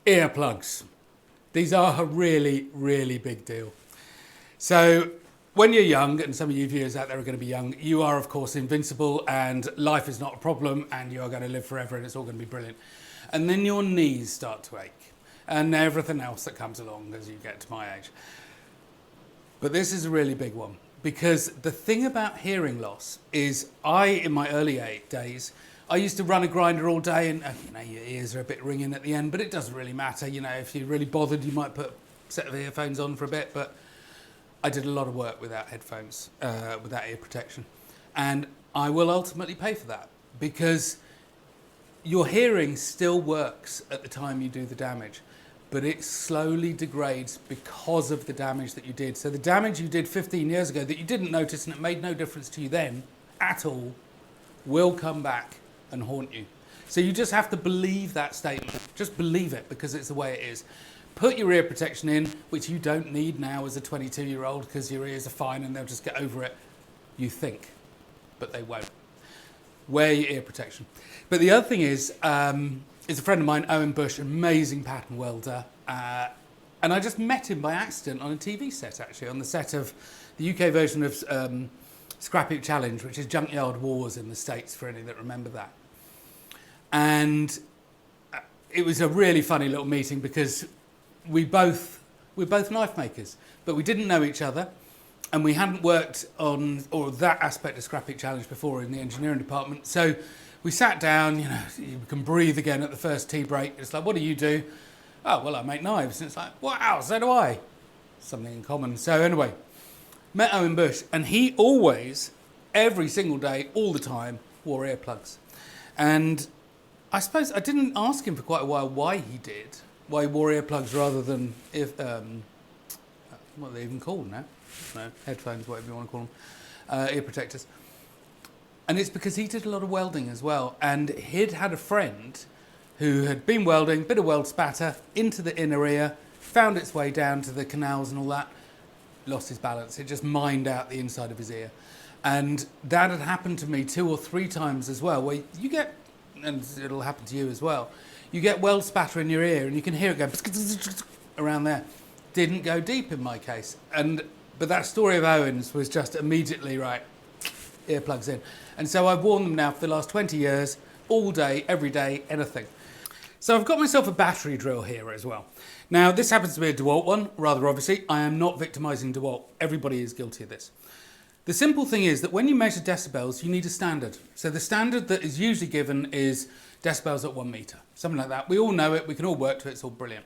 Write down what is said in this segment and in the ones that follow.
Earplugs. These are a really, really big deal. So when you're young, and some of you viewers out there are going to be young, you are of course invincible and life is not a problem and you are going to live forever and it's all going to be brilliant. And then your knees start to ache and everything else that comes along as you get to my age. But this is a really big one, because the thing about hearing loss is in my early days, I used to run a grinder all day and your ears are a bit ringing at the end, but it doesn't really matter. If you're really bothered, you might put a set of earphones on for a bit, but I did a lot of work without headphones, without ear protection. And I will ultimately pay for that, because your hearing still works at the time you do the damage, but it slowly degrades because of the damage that you did. So the damage you did 15 years ago that you didn't notice and it made no difference to you then at all will come back and haunt you. So you just have to believe that statement. Just believe it, because it's the way it is. Put your ear protection in, which you don't need now as a 22-year-old because your ears are fine and they'll just get over it. You think, but they won't. Wear your ear protection. But the other thing is a friend of mine, Owen Bush, amazing pattern welder, and I just met him by accident on a TV set, actually, on the set of the UK version of Scrap Heap Challenge, which is Junkyard Wars in the States, for any that remember that. And it was a really funny little meeting because we're both knife makers, but we didn't know each other, and we hadn't worked on that aspect of Scrap Heap Challenge before in the engineering department. So we sat down, you can breathe again at the first tea break. It's like, what do you do? Oh, well, I make knives. And it's like, wow, so do I. Something in common. So anyway, met Owen Bush, and he always, every single day, all the time, wore earplugs. And I suppose I didn't ask him for quite a while why he wore earplugs rather than, what are they even called now? No, headphones, whatever you want to call them, ear protectors. And it's because he did a lot of welding as well. And he'd had a friend who had been welding, bit of weld spatter, into the inner ear, found its way down to the canals and all that, lost his balance. It just mined out the inside of his ear. And that had happened to me 2 or 3 times as well, where you get, and it'll happen to you as well, you get weld spatter in your ear and you can hear it go around there. Didn't go deep in my case. But that story of Owen's was just immediately, right, earplugs in. And so I've worn them now for the last 20 years, all day, every day, anything. So I've got myself a battery drill here as well. Now, this happens to be a DeWalt one, rather obviously. I am not victimising DeWalt. Everybody is guilty of this. The simple thing is that when you measure decibels, you need a standard. So the standard that is usually given is decibels at 1 metre, something like that. We all know it, we can all work to it, it's all brilliant.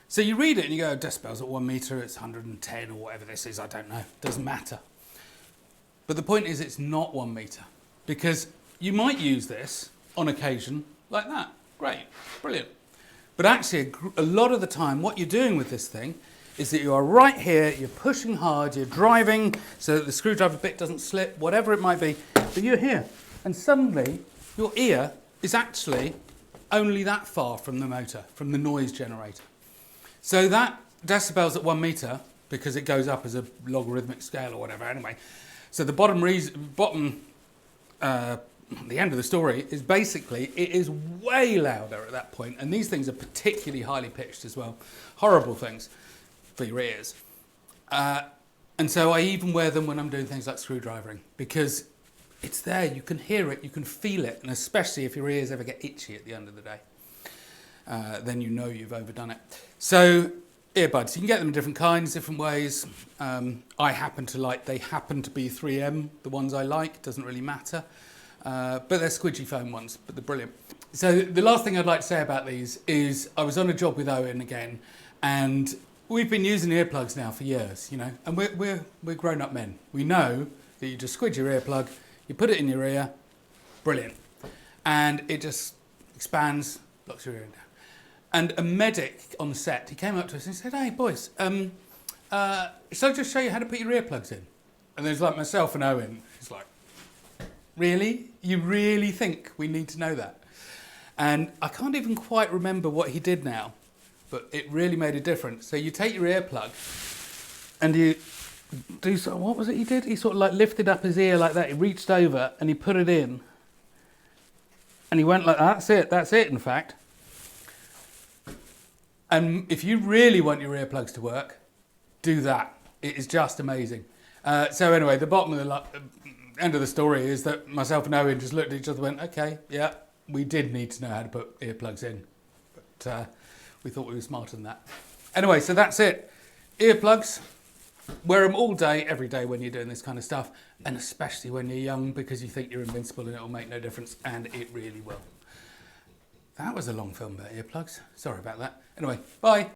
So you read it and you go, decibels at 1 metre, it's 110 or whatever this is, I don't know, doesn't matter. But the point is it's not 1 metre, because you might use this on occasion like that. Great, brilliant. But actually a lot of the time what you're doing with this thing is that you are right here, you're pushing hard, you're driving so that the screwdriver bit doesn't slip, whatever it might be, but you're here. And suddenly your ear is actually only that far from the motor, from the noise generator. So that decibels at 1 metre, because it goes up as a logarithmic scale or whatever anyway, so the the end of the story is basically it is way louder at that point, and these things are particularly highly pitched as well. Horrible things for your ears. And so I even wear them when I'm doing things like screwdrivering, because it's there, you can hear it, you can feel it, and especially if your ears ever get itchy at the end of the day, then you know you've overdone it. So earbuds, you can get them in different kinds, different ways. They happen to be 3M, the ones I like, doesn't really matter. But they're squidgy foam ones, but they're brilliant. So the last thing I'd like to say about these is I was on a job with Owen again, and we've been using earplugs now for years, and we're grown-up men. We know that you just squidge your earplug, you put it in your ear, brilliant, and it just expands, blocks your ear down. And a medic on set, he came up to us and said, "Hey boys, shall I just show you how to put your earplugs in?" And there's like myself and Owen. He's like, "Really? You really think we need to know that?" And I can't even quite remember what he did now, but it really made a difference. So you take your earplug and you do what was it he did? He sort of like lifted up his ear like that. He reached over and he put it in. And he went like, that's it, in fact. And if you really want your earplugs to work, do that. It is just amazing. So anyway, the bottom of the end of the story is that myself and Owen just looked at each other and went, okay, yeah, we did need to know how to put earplugs in. But we thought we were smarter than that. Anyway, so that's it. Earplugs, wear them all day, every day when you're doing this kind of stuff, and especially when you're young because you think you're invincible and it'll make no difference, and it really will. That was a long film about earplugs. Sorry about that. Anyway, bye.